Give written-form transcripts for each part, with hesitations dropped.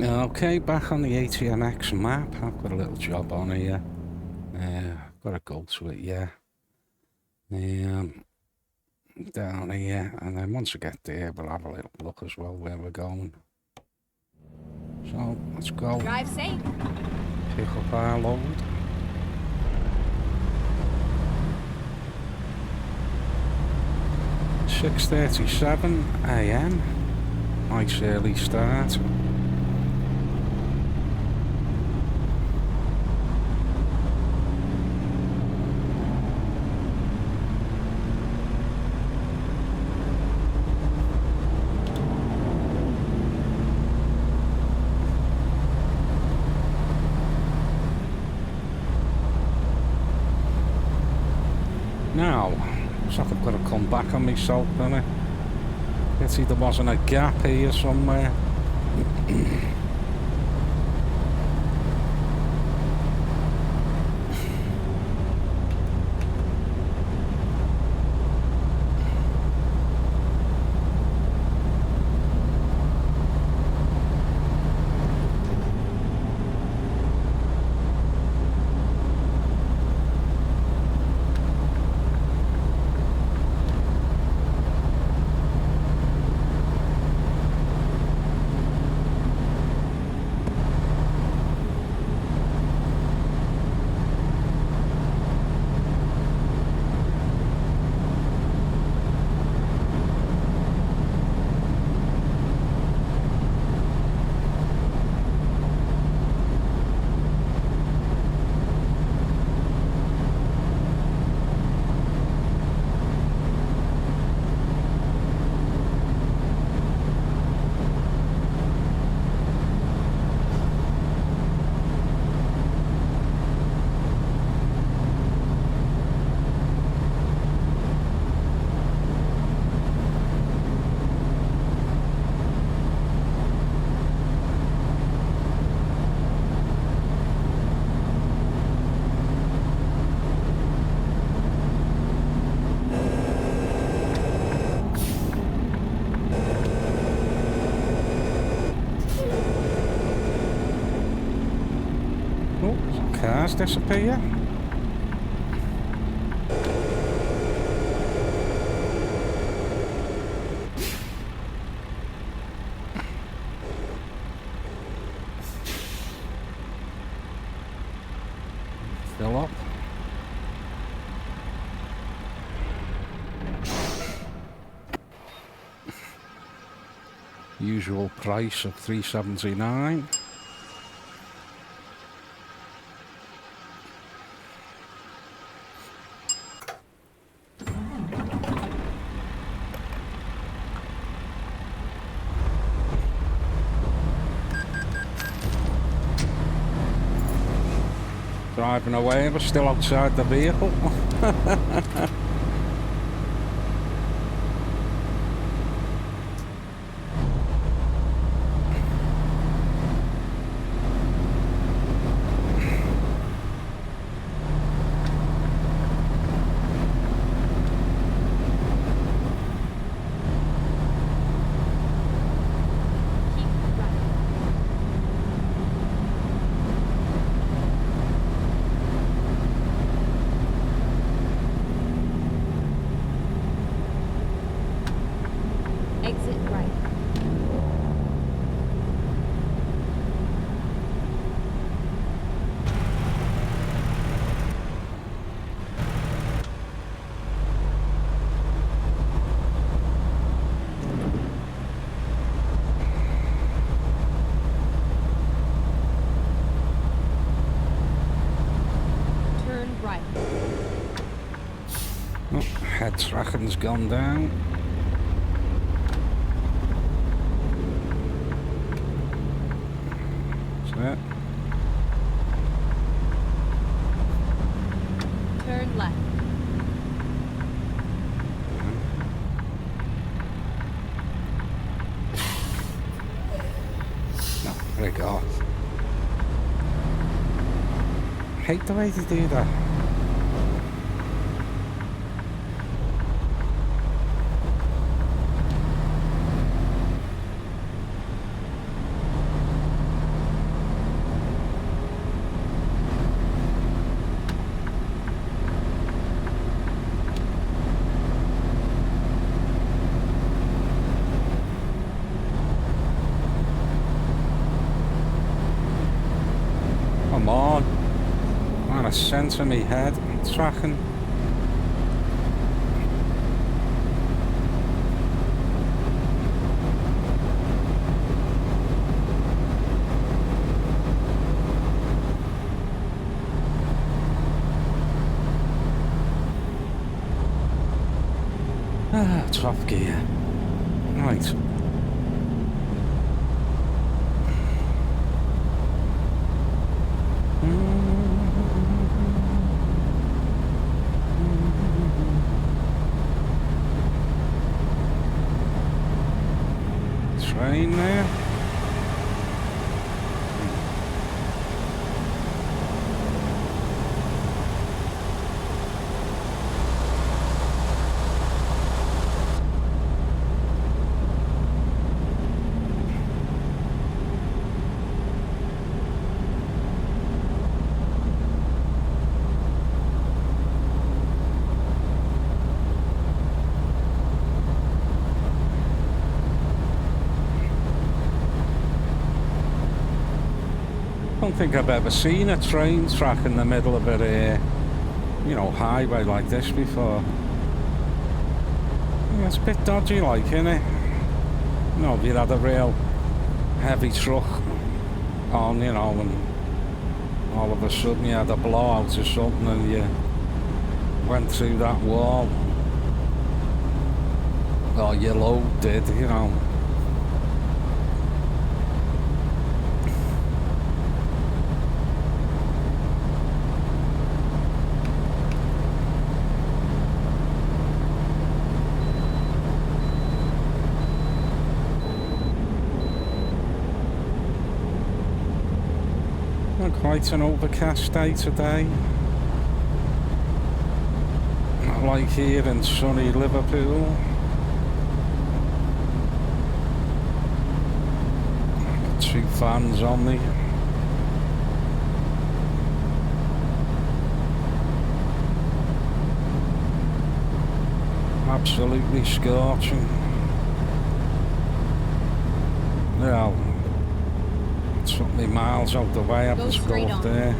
Okay, back on the ATMX map. I've got a little job on here. Gotta go to it, yeah. Down here, and then once we get there, we'll have a little look as well where we're going. So, let's go. Drive safe. Pick up our load. "6:37 a.m. Nice early start. Now, looks like I've got to come back on myself, don't I? Let's see, there wasn't a gap here somewhere. Cars disappear. Fill up. Usual price of $3.79. Driving away, we're still outside the vehicle. Exit right. Turn right. Oh, head tracking's gone down. That. Turn left. No, there we go. Hate the way they do that. come on. Man, a centre me head. Tracking. Ah, top gear. Right. Train there. I don't think I've ever seen a train track in the middle of a, you know, highway like this before. Yeah, it's a bit dodgy like, innit? You know, if you had a real heavy truck on, you know, and all of a sudden you had a blowout or something and you went through that wall. Or your load did, you know. Quite an overcast day today. Not like here in sunny Liverpool. Got 2 fans on me. Absolutely scorching. Yeah. Took me miles out the way, I was go up there.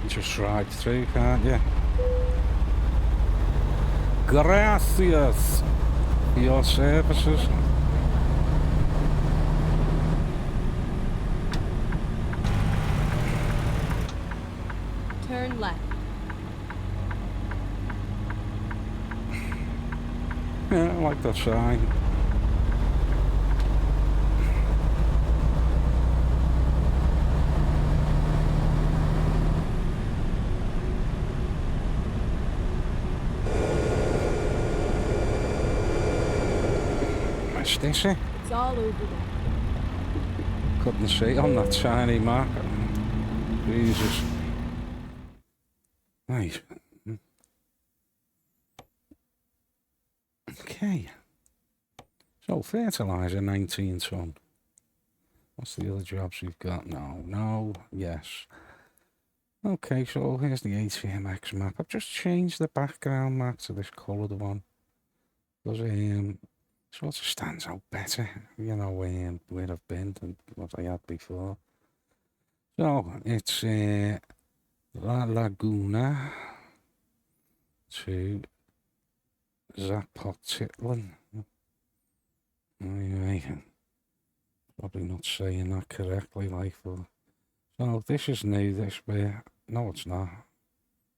Just ride through, can't you? Gracias for your services. Turn left. Yeah, I like that sign. This, It's all over there. Couldn't see on that tiny map. Jesus. Right. Okay. So, fertiliser 19 tonne. What's the other jobs we've got? No, yes. Okay, so here's the ATMX map. I've just changed the background map to this coloured one. Because sort of stands out better, you know, where I've been and what I had before. So, it's Laguna to Zapotitian. Anyway, probably not saying that correctly, like, but... So, this is new, this bit. No, it's not.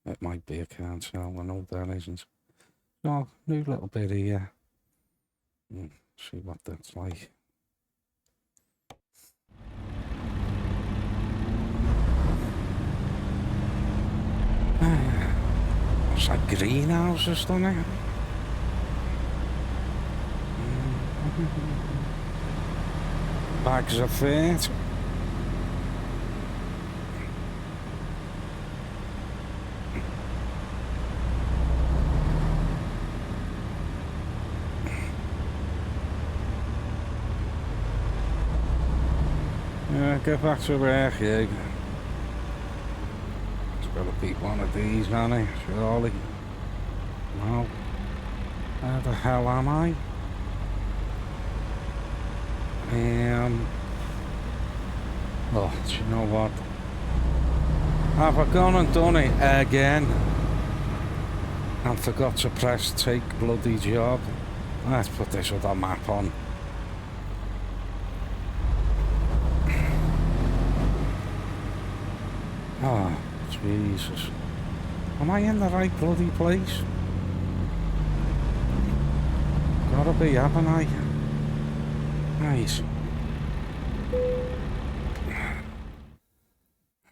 It might be, I can't tell. I know that isn't. So, new little bit here. See what that's like. It's like greenhouses, don't it? Bags of fruit. Yeah, get back to work, yeah. It's gotta be one of these, hasn't it? Surely. No. Where the hell am I? Oh, do you know what? Have I gone and done it again? And forgot to press take bloody job. Let's put this other map on. Oh, Jesus. Am I in the right bloody place? Gotta be, haven't I? Nice.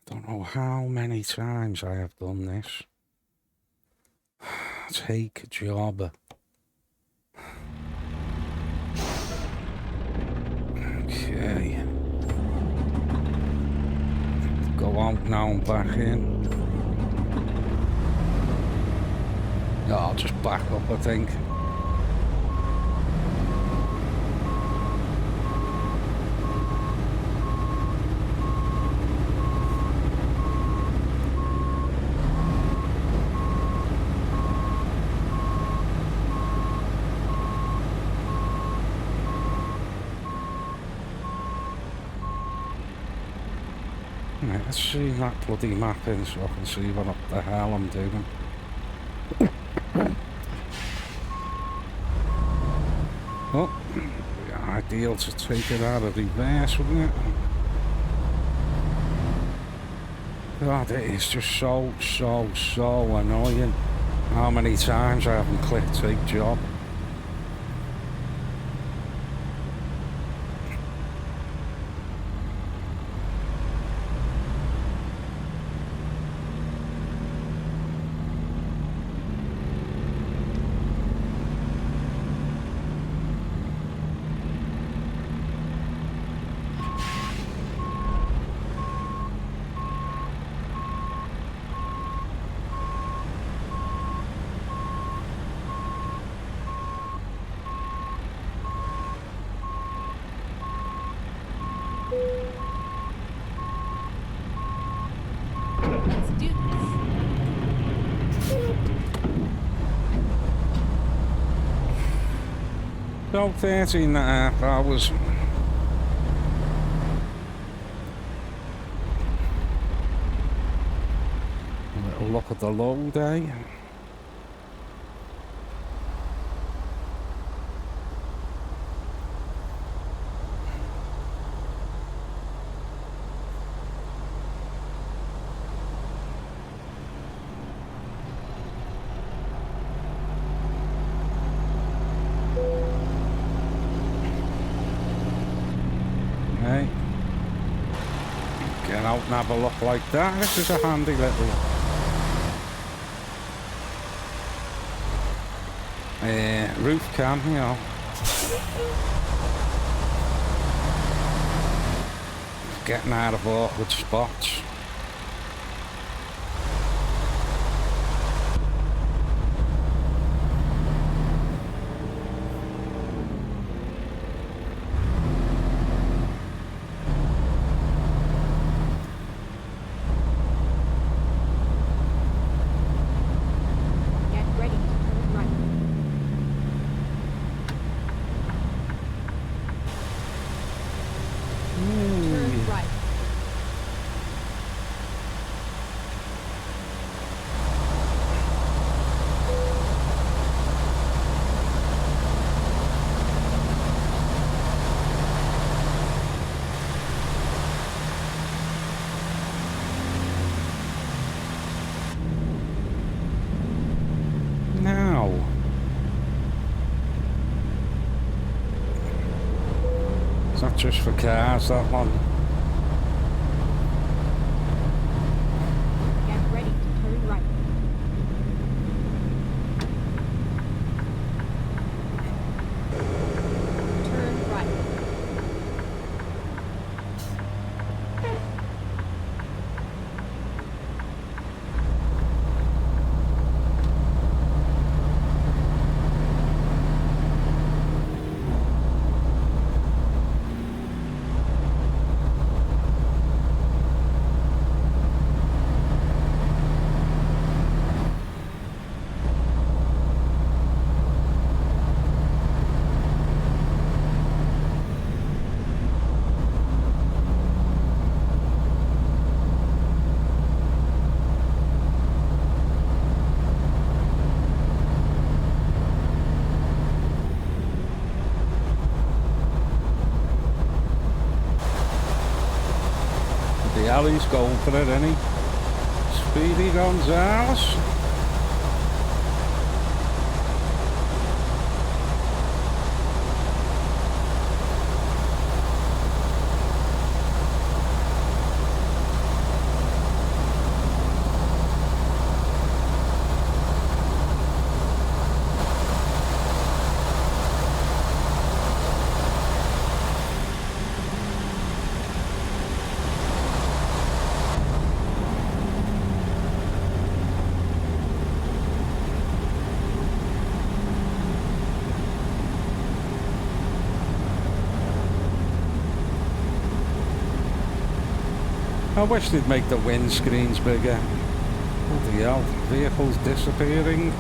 Don't know how many times I have done this. Take job. Okay. Go out now and back in. No, I'll just back up, I think. Right, let's see that bloody map in so I can see what the hell I'm doing. Oh, it'd be ideal to take it out of reverse, wouldn't it? God, it is just so annoying how many times I haven't clicked take job. Let's do this. So 13 and a half hours. A little look at the low day. Hey, get out and have a look like that. This is a handy little roof cam, you know. getting out of awkward spots. Get ready to turn right. Turn right. Now. Is that just for cars, that one? Get ready to turn right. Turn right. The alley's going for it, any? Speedy Gonzales. I wish they'd make the windscreens bigger. Bloody hell, vehicles disappearing.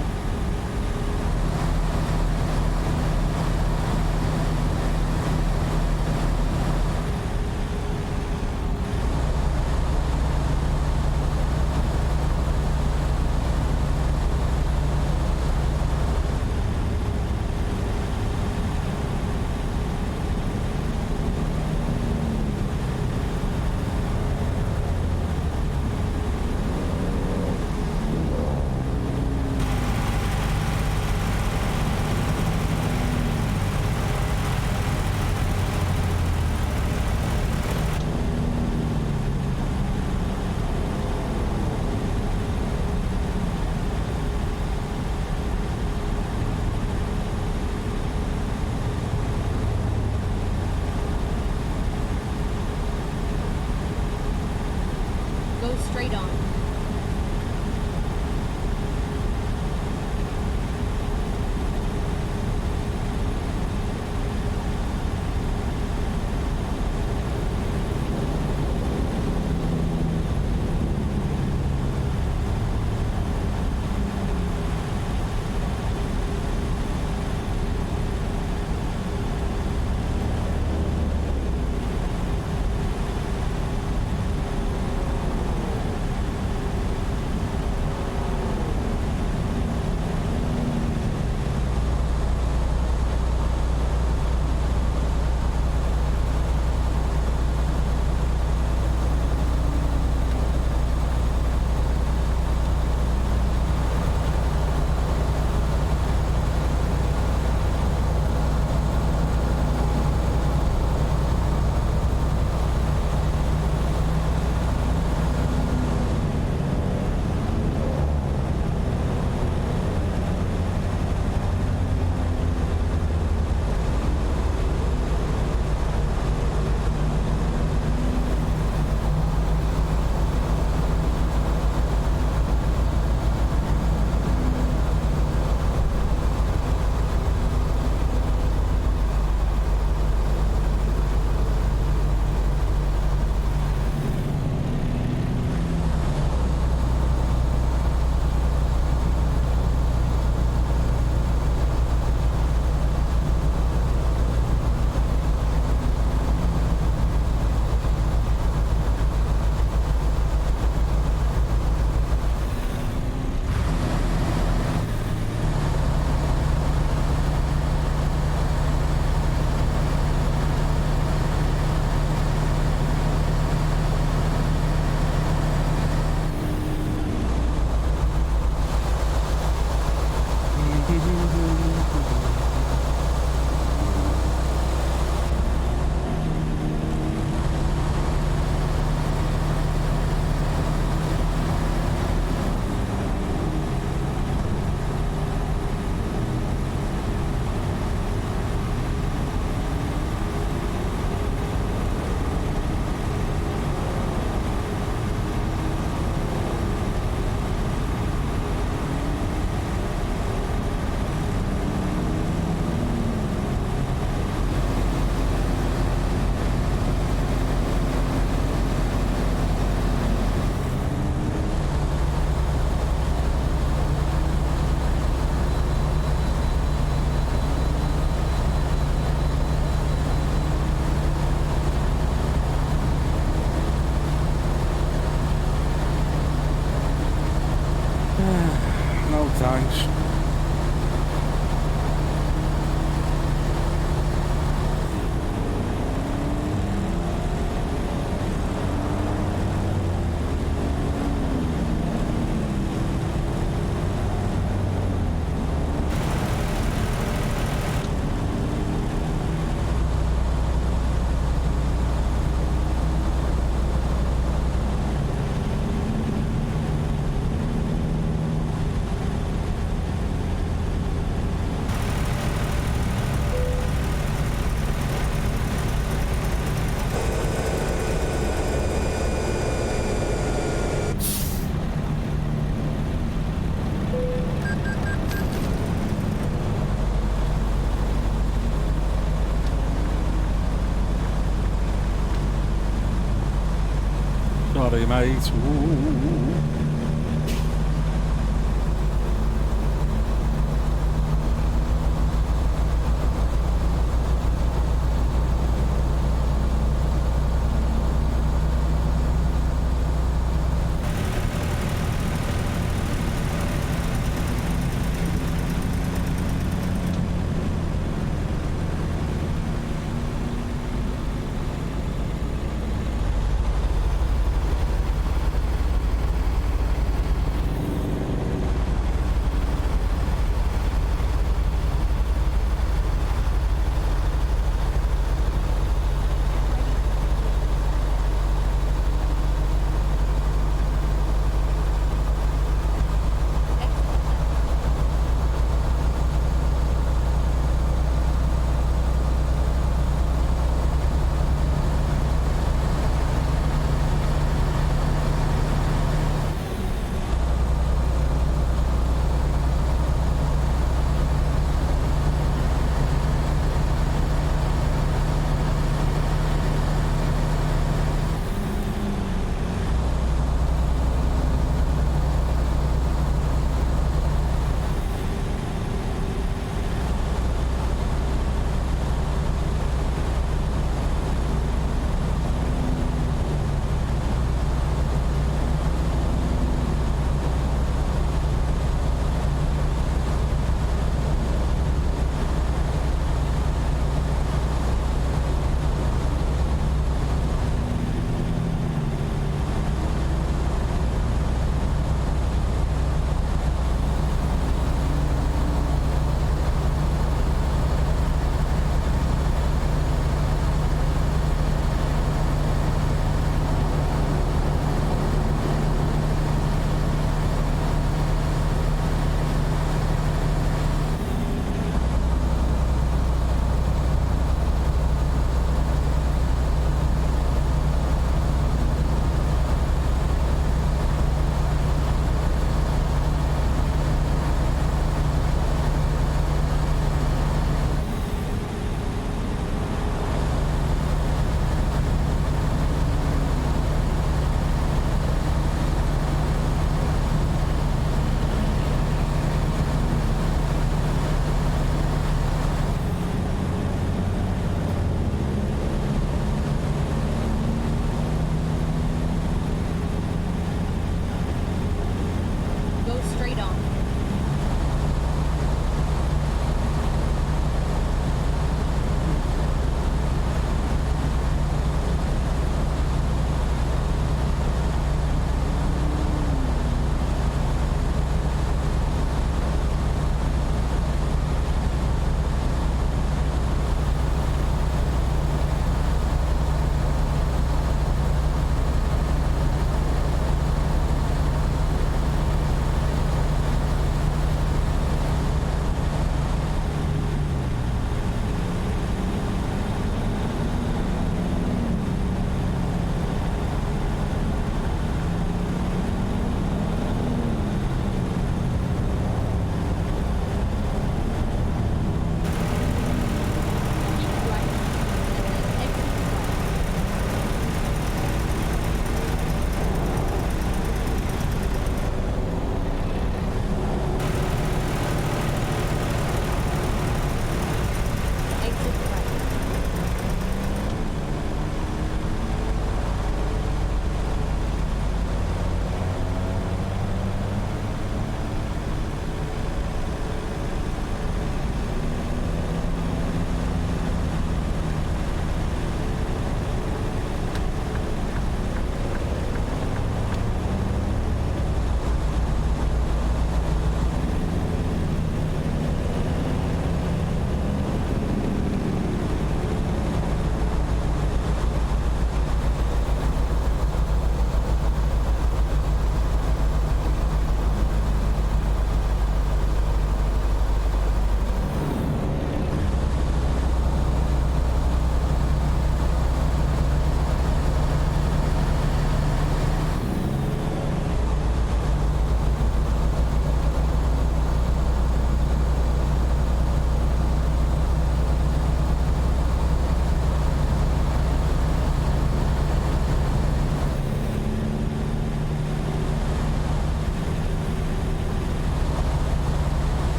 Sorry, mate. Ooh.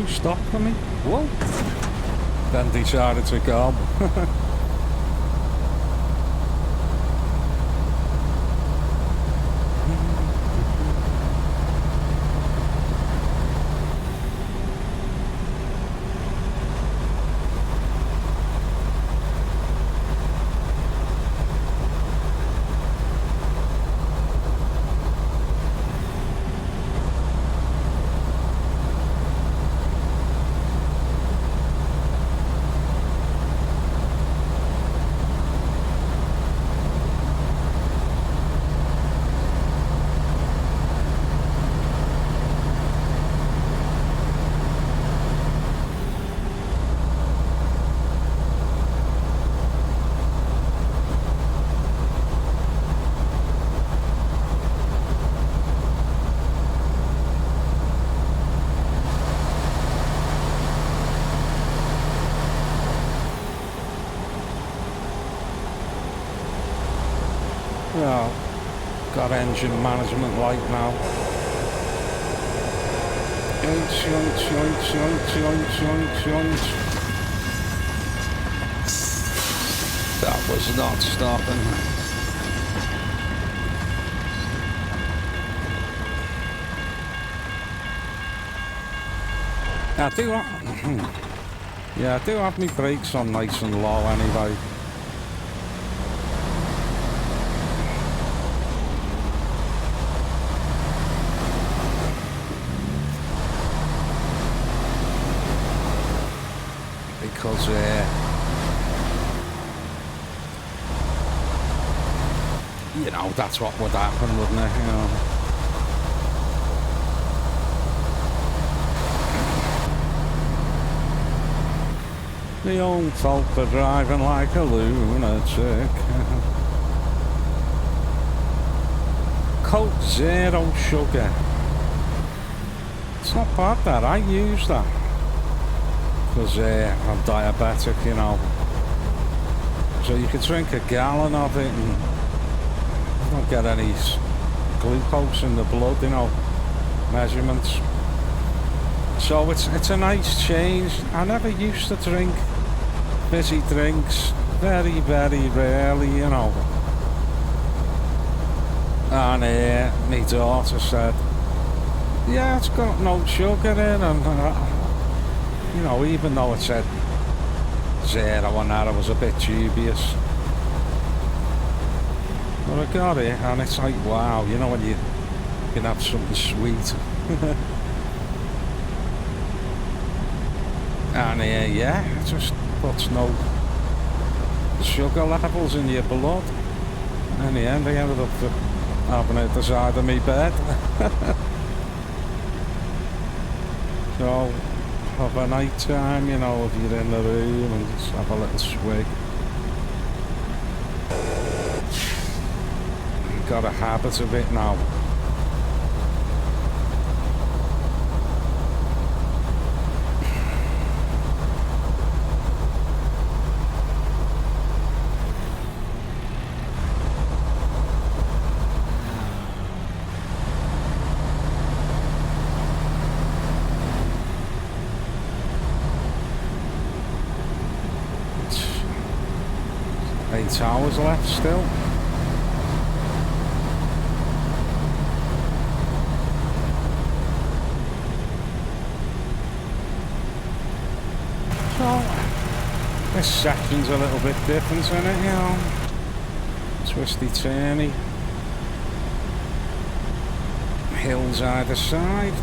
who stopped for me? Whoa! Then decided to go. Well, got engine management light now. That was not stopping. I do yeah, I do have my brakes on nice and low anyway. Because you know, that's what would happen, wouldn't it? You know. The old folk are driving like a lunatic. Coke Zero sugar. It's not bad that, I use that. Because I'm diabetic, you know. So you can drink a gallon of it and you don't get any glucose in the blood, you know, measurements. So it's a nice change. I never used to drink fizzy drinks, very, very rarely, you know. And my daughter said, yeah, it's got no sugar in, and you know, even though it said zero on that, I was a bit dubious. But I got it, and it's like, wow, you know, when you can have something sweet. And yeah, it just puts no sugar levels in your blood. In the end, I ended up having it the side of my bed. So, of a night time, you know, if you're in the room and just have a little swig. You've got a habit of it now. Hours left still. So this section's a little bit different, isn't it, you know? Twisty turny. Hills either side.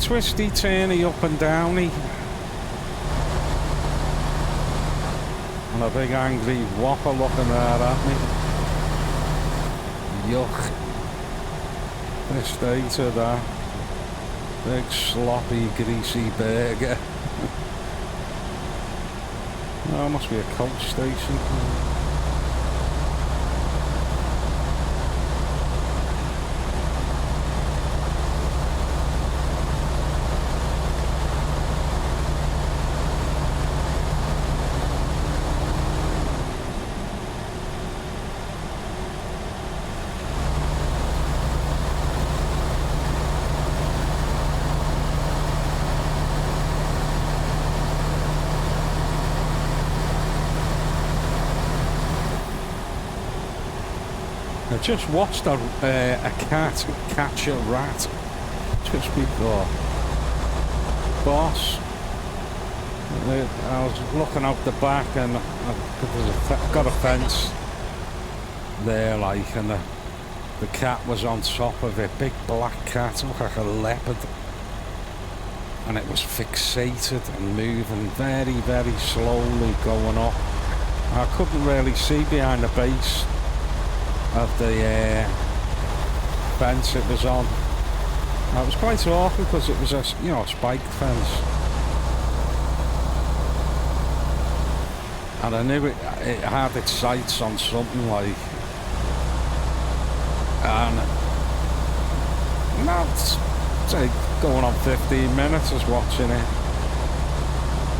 Twisty, turny, up and downy. And a big angry whopper looking there at me. Yuck. The state of that. Big sloppy, greasy burger. Oh, must be a coach station. I just watched a cat catch a rat just before. Boss. I was looking out the back and I've got a fence there, like, and the cat was on top of it. Big black cat, looked like a leopard. And it was fixated and moving very, very slowly going up. I couldn't really see behind the base of the fence it was on. It was quite awkward because it was a, you know, a spiked fence. And I knew it had its sights on something, like, and now it's say going on 15 minutes is watching it.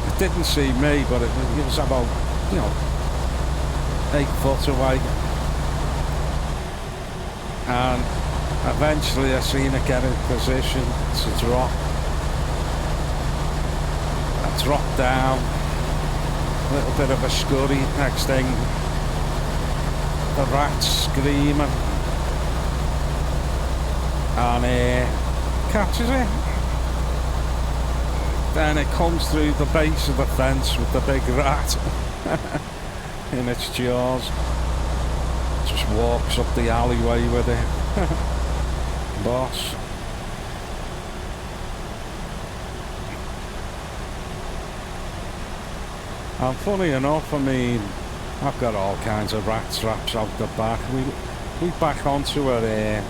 It didn't see me, but it was about, you know, 8 foot away. And eventually I seen it get in position to drop. I dropped down, a little bit of a scurry. Next thing, the rat's screaming, and catches it. Then it comes through the base of the fence with the big rat in its jaws. Just walks up the alleyway with it. Boss. And funny enough, I mean, I've got all kinds of rat traps out the back. We back onto it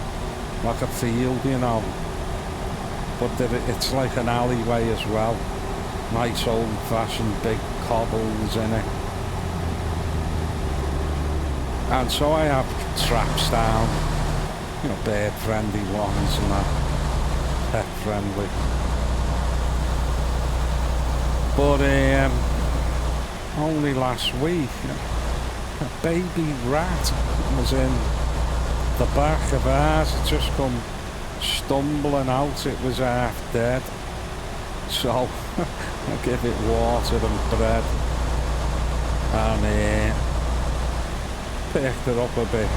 like a field, you know. But it's like an alleyway as well. Nice old-fashioned big cobbles in it. And so I have traps down, you know, bird-friendly ones and that, pet-friendly. But only last week, a baby rat was in the back of ours. It just come stumbling out. It was half dead. So I give it water and bread and picked it up a bit,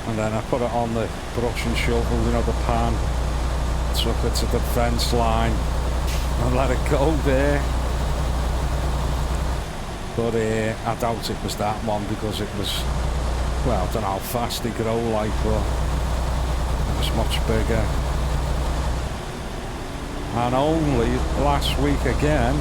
and then I put it on the brush and shovel, you know, the pan, took it to the fence line and let it go there. But I doubt it was that one, because it was, well, I don't know how fast they grow, like, but it was much bigger. And only last week again,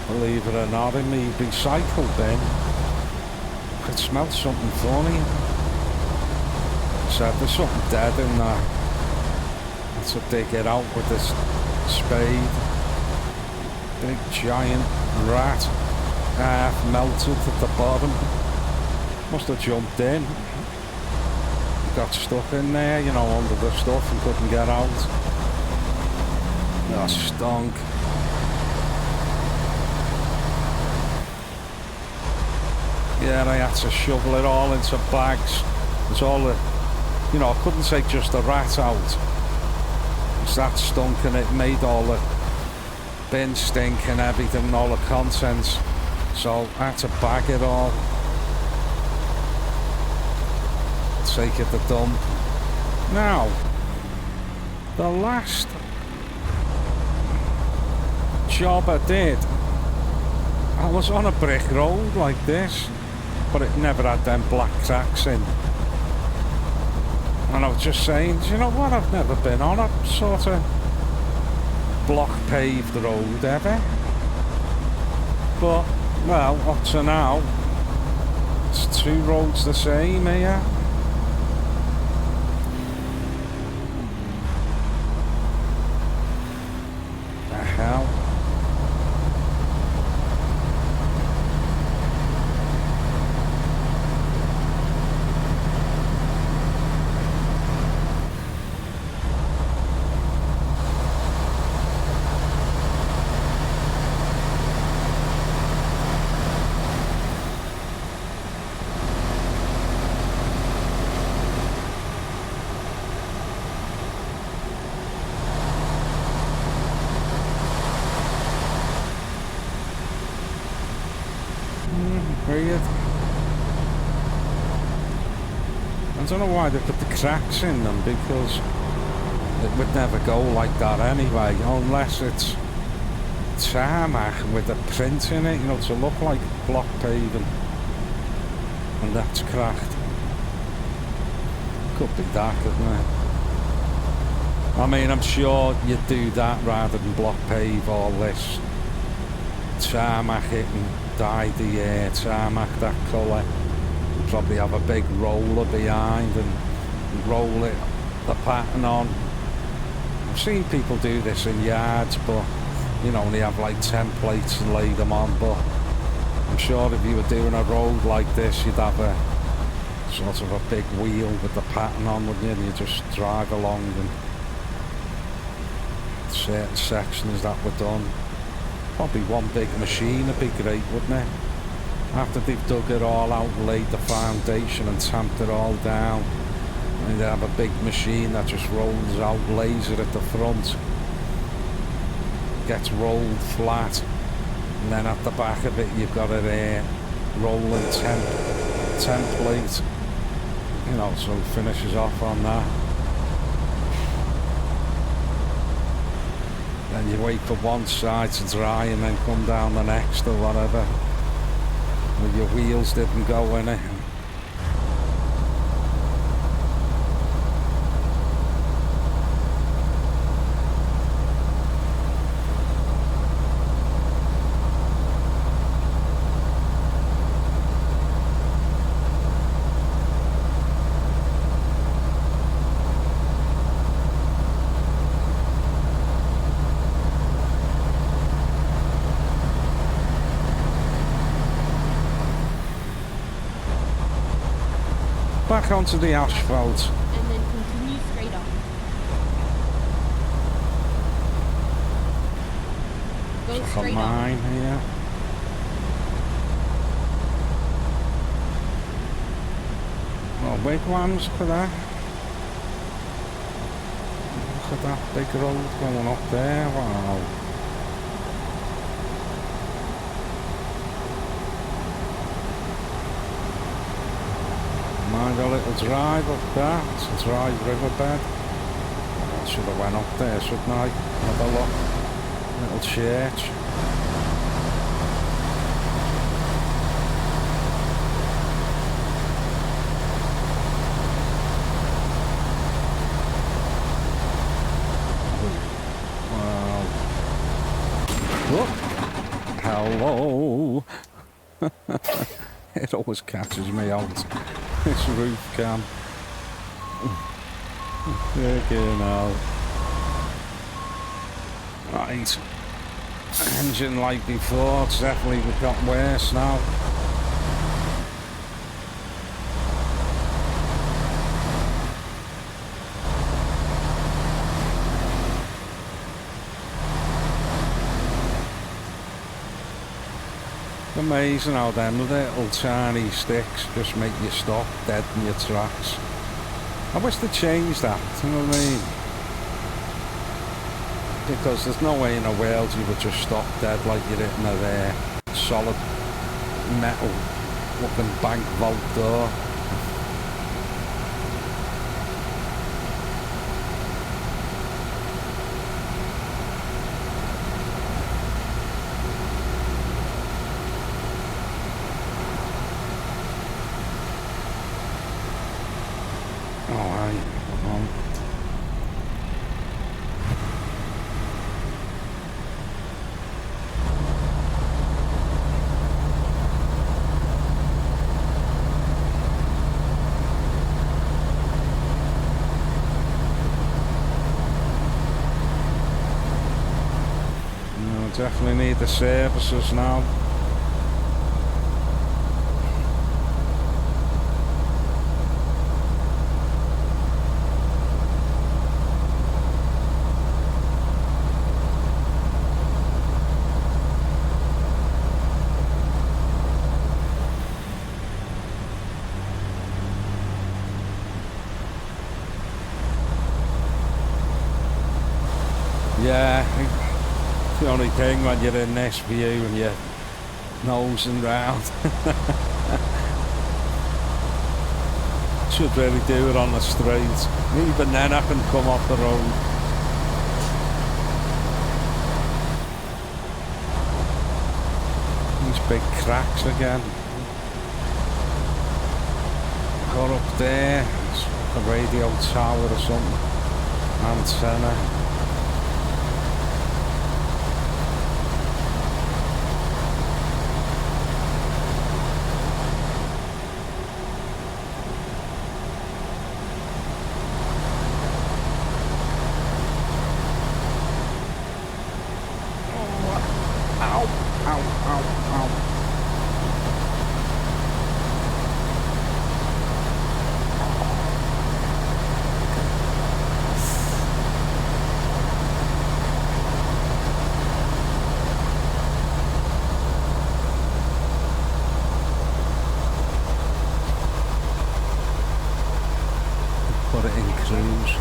believe it or not, in the recycle bin, I could smell something funny. I said, there's something dead in there. I had to dig it out with this spade. Big giant rat, half melted at the bottom. Must have jumped in. Got stuck in there, you know, under the stuff, and couldn't get out. That stunk. Yeah, I had to shovel it all into bags. It's all the, you know, I couldn't take just the rat out, because that stunk, and it made all the bin stink and everything, all the contents. So I had to bag it all, take it to dump. Now, the last job I did, I was on a brick road like this, but it never had them black tracks in. And I was just saying, do you know what, I've never been on a sort of block paved road ever. But, well, up to now, it's two roads the same here. The hell? I don't know why they put the cracks in them, because it would never go like that anyway, unless it's tarmac with a print in it, you know, to look like block paving. And that's cracked. Could be that, couldn't it? I mean, I'm sure you'd do that rather than block pave all this. Tarmac it and dye the tarmac that colour. Probably have a big roller behind and roll it, the pattern on. I've seen people do this in yards, but you know, they have like templates and lay them on. But I'm sure if you were doing a road like this, you'd have a sort of a big wheel with the pattern on, wouldn't you? And you just drive along, and certain sections that were done. Probably one big machine would be great, wouldn't it? After they've dug it all out, laid the foundation and tamped it all down, and they have a big machine that just rolls out laser at the front, gets rolled flat, and then at the back of it you've got a rolling template, you know, so it finishes off on that. Then you wait for one side to dry and then come down the next or whatever. With your wheels didn't go in it. Back onto the asphalt. And then continue straight on. Go For straight mine on. here. Oh, wigwams for that. Look at that big road going up there. Wow. Mind a little drive up there. It's a dry riverbed. I should have went up there, shouldn't I? Have a look. Little church. Wow. Whoa. Hello. It always catches me out. This roof cam. Freaking hell. Right. Engine like before, it's definitely got worse now. Amazing how them little tiny sticks just make you stop dead in your tracks. I wish they'd change that, you know what I mean? Because there's no way in the world you would just stop dead like you're hitting a solid metal looking bank vault door. Definitely need the services now. Yeah. The only thing when you're in this view and you're nosing round. Should really do it on the straight. Even then I can come off the road. These big cracks again. Got up there, it's like a radio tower or something. Antenna. Put it in cruise.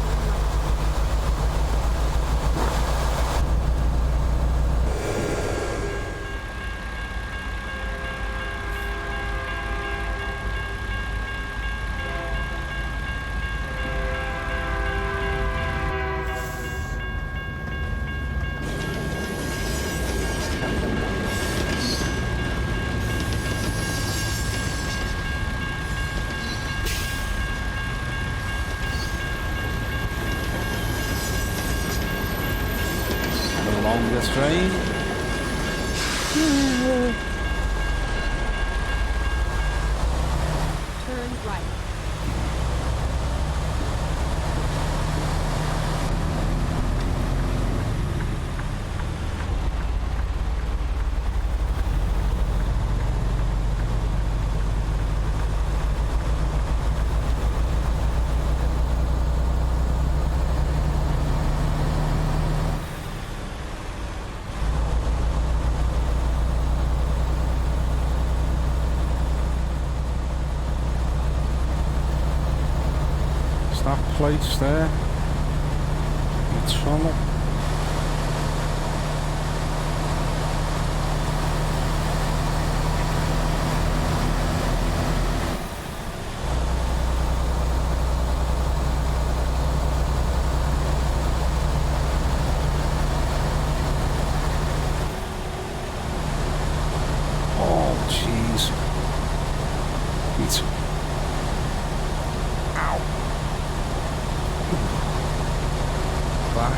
Longest train. Turn right. That place there, the tunnel. Oh jeez, it's back.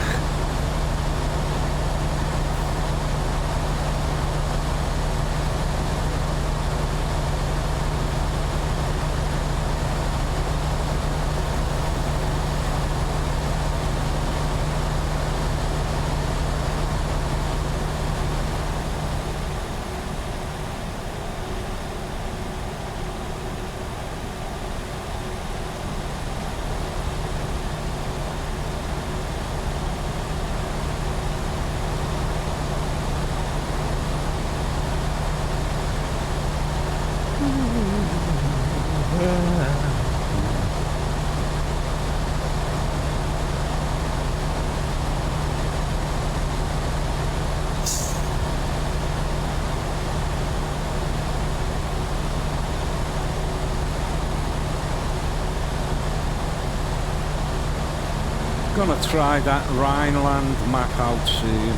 Gonna try that Rhineland map out soon.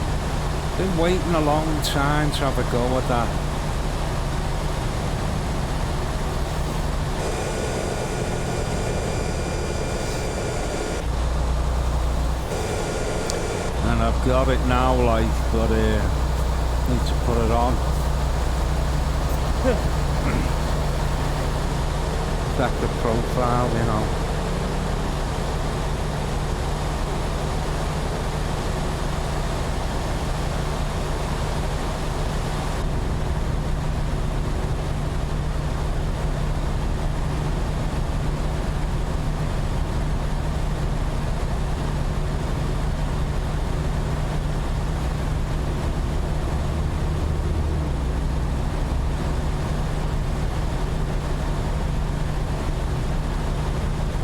Been waiting a long time to have a go at that. And I've got it now, like, but need to put it on. Back the profile, you know.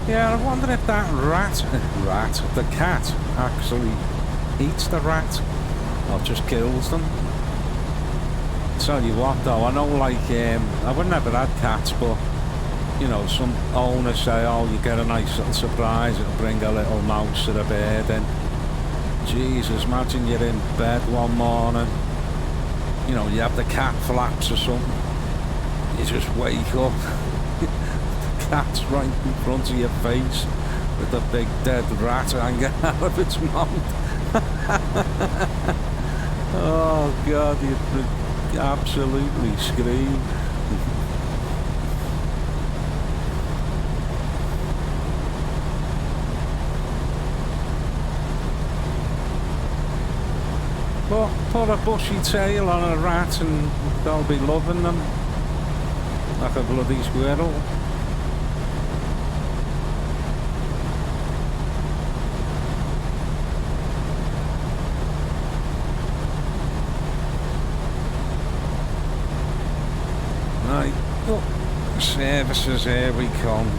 Yeah, I wonder if that the cat actually eats the rat or just kills them. Tell you what though, I know, like, I've never had cats, but you know, some owners say, oh, you get a nice little surprise, it'll bring a little mouse or a bird in. Jesus, imagine you're in bed one morning, you know, you have the cat flaps or something, you just wake up, the cat's right in front of your face with a big dead rat hanging out of its mouth. Oh God, you'd absolutely scream. But put a bushy tail on a rat and they'll be loving them like a bloody squirrel. Right, oh, services, here we come.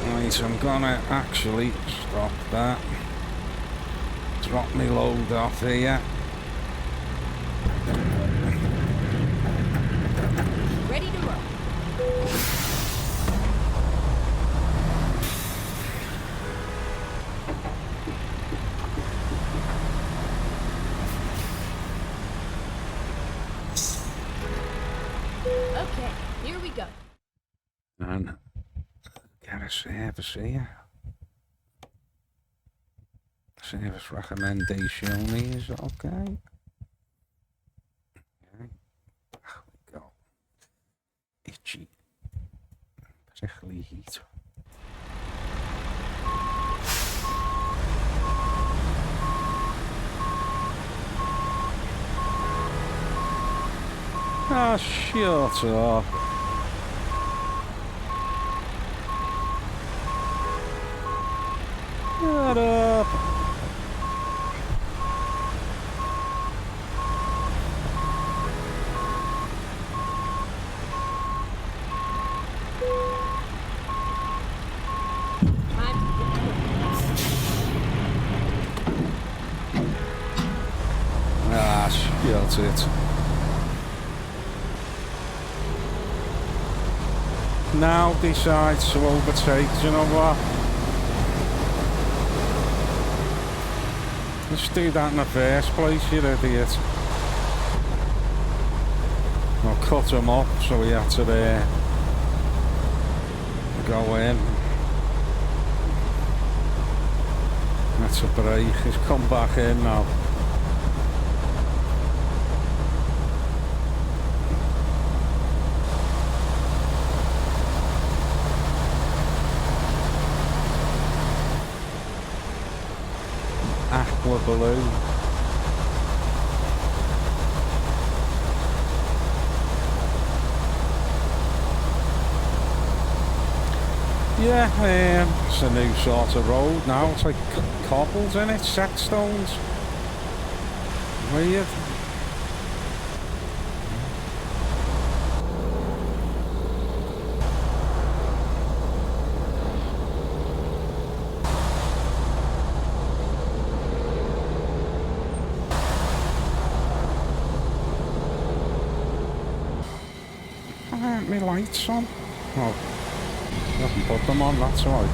Right, I'm gonna actually stop that. Drop me load off here. Ready to roll. Okay, here we go. And get a service here. Service recommendation is okay. Okay. There we go. Itchy. Particularly heat. Ah, shut up. Shut up. Time to get to Ah, shut it. Now decides to overtake, do you know what? Let's do that in the first place, you idiot. I'll cut him up, so he had to go in. That's a break, he's come back in now. Aqua balloon. Yeah, it's a new sort of road now. It's like cobbles in it, set stones. Weird. My lights on. Oh, I haven't put them on, that's right.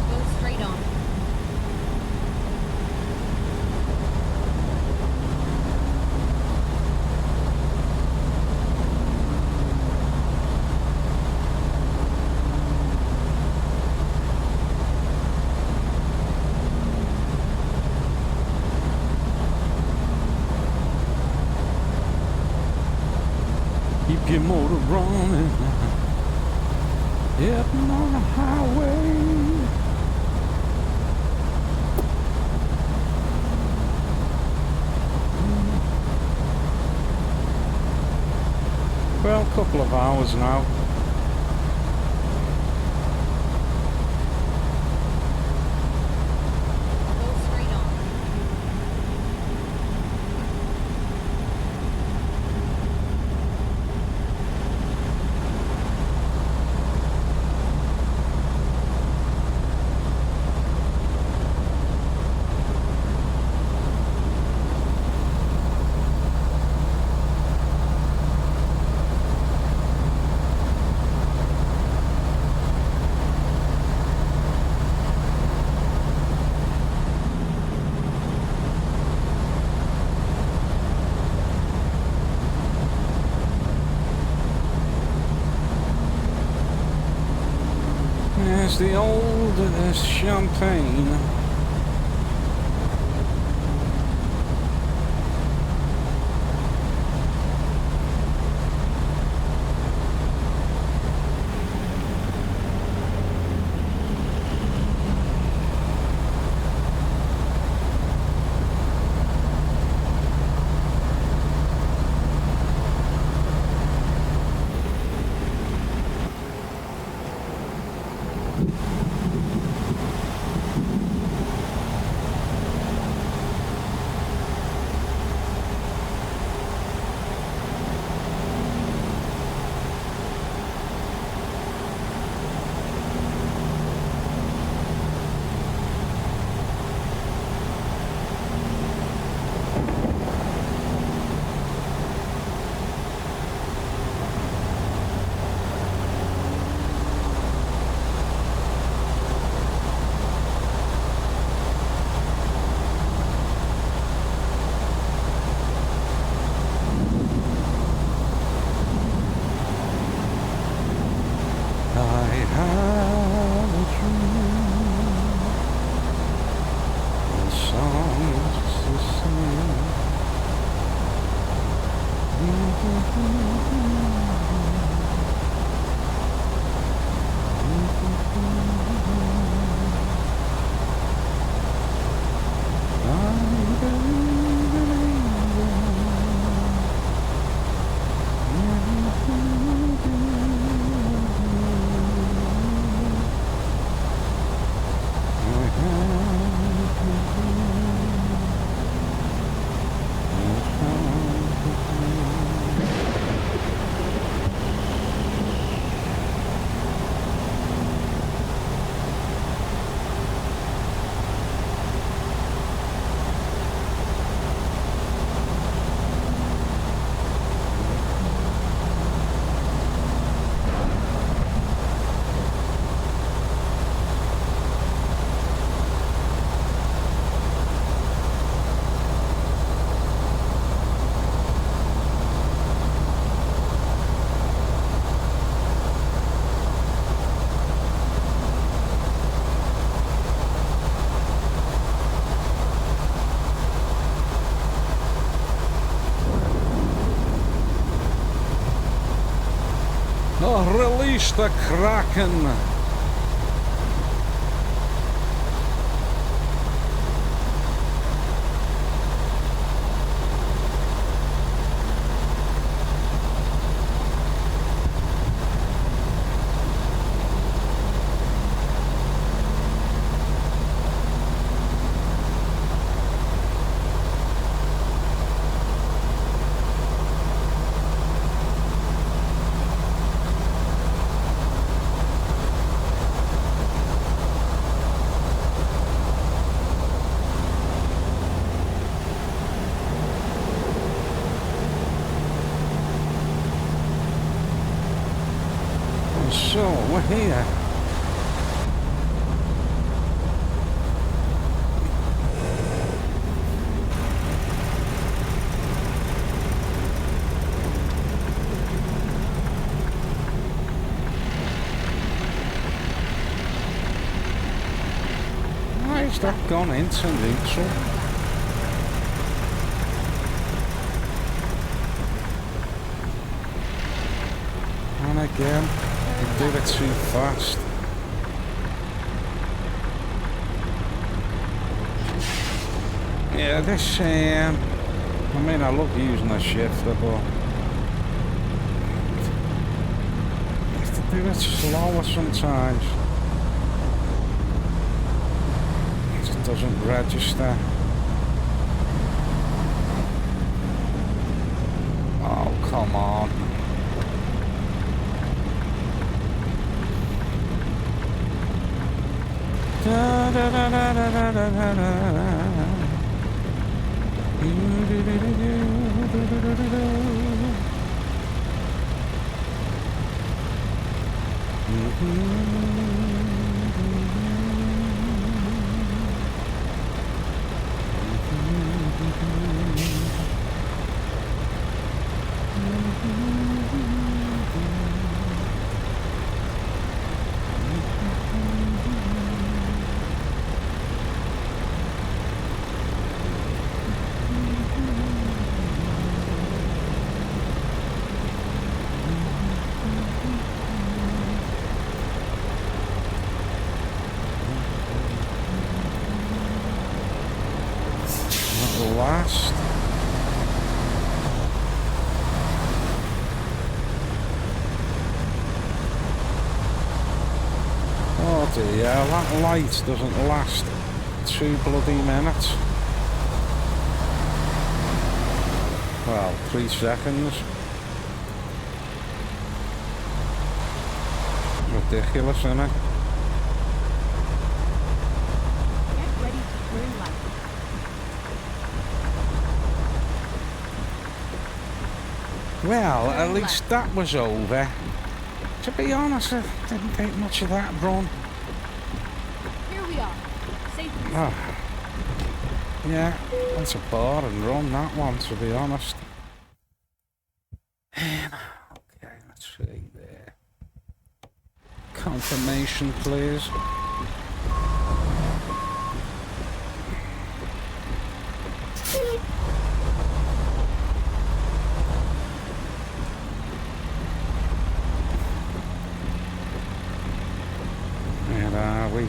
Go straight on. Keep your motor running. Heading on the highway. Well, a couple of hours now. Go straight on. There's the old champagne. Oh, release the Kraken! So, we're here. Why has that gone into neutral? And again, you did it too fast. Yeah, this, I mean, I love using a shifter, but you have to do it slower sometimes. It doesn't register. Oh, come on. Da, da, da, da, da, da, da, da, da. Last. Oh dear, that light doesn't last 2 bloody minutes. Well, 3 seconds. Ridiculous, isn't it? Get ready to turn right. Well, at least that was over. To be honest, I didn't think much of that run. Here we are. Safe and Oh. Yeah, that's a boring run, that one, to be honest. Okay, let's see there. Confirmation, please. Where are we?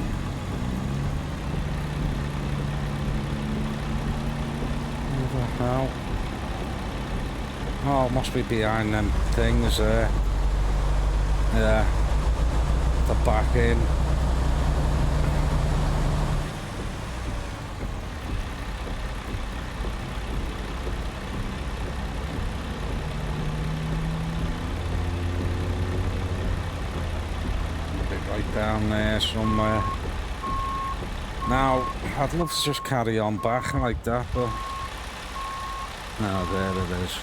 Where the hell? Oh, it must be behind them things there. Yeah. The back end. Right down there somewhere. Now, I'd love to just carry on back like that, but no, there it is.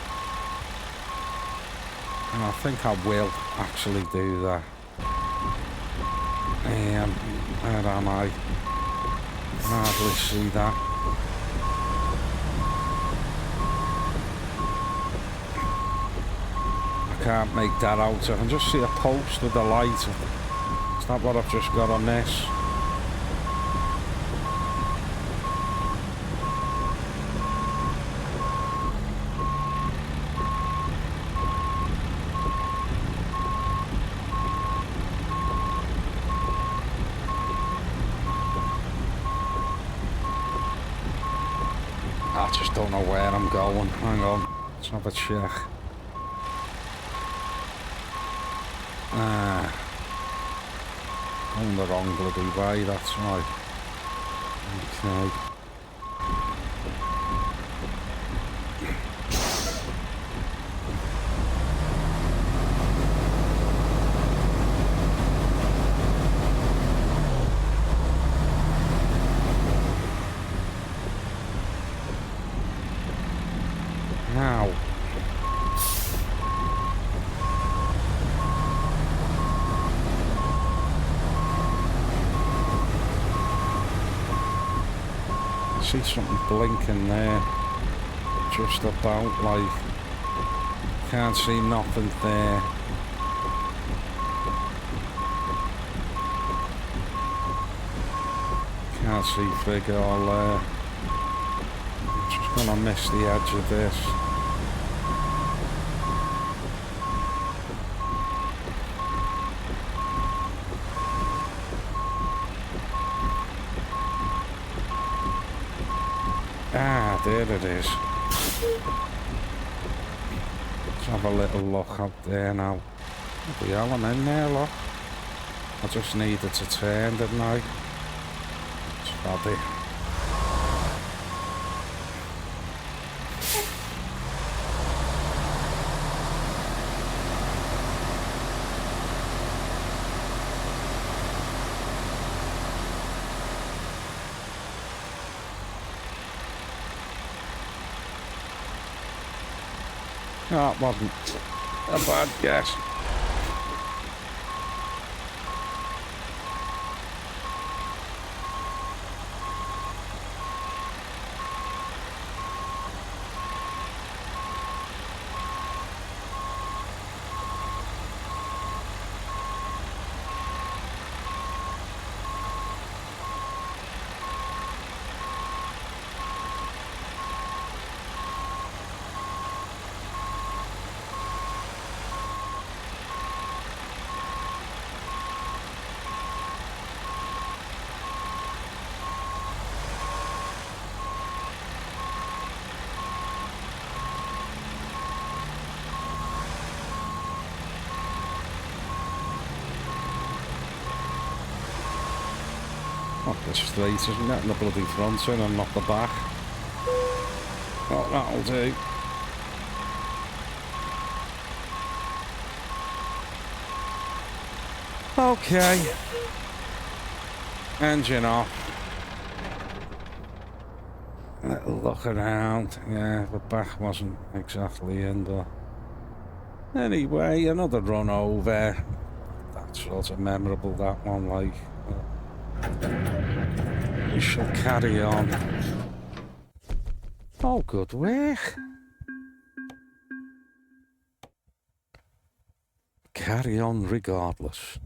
And I think I will actually do that. Where am I? Can hardly see that. I can't make that out. I can just see a post with the light. Is that what I've just got on this? I just don't know where I'm going. Hang on, let's have a check. On the wrong bloody way, that's right. Okay. Now. see something blinking there. Just about, like, can't see nothing there. Can't see fig all there. Just gonna miss the edge of this. Ah, there it is. Let's have a little look out there now. The hell, I'm in there, look. I just needed to turn, didn't I? It's body. No, it wasn't a bad guess. Not the straight, isn't it? And the bloody front in and not the back. Oh, that'll do. Okay. Engine off. Little look around. Yeah, the back wasn't exactly in there. Anyway, another run over. That's sort of memorable, that one, like. We shall carry on. Oh, good work. Carry on regardless.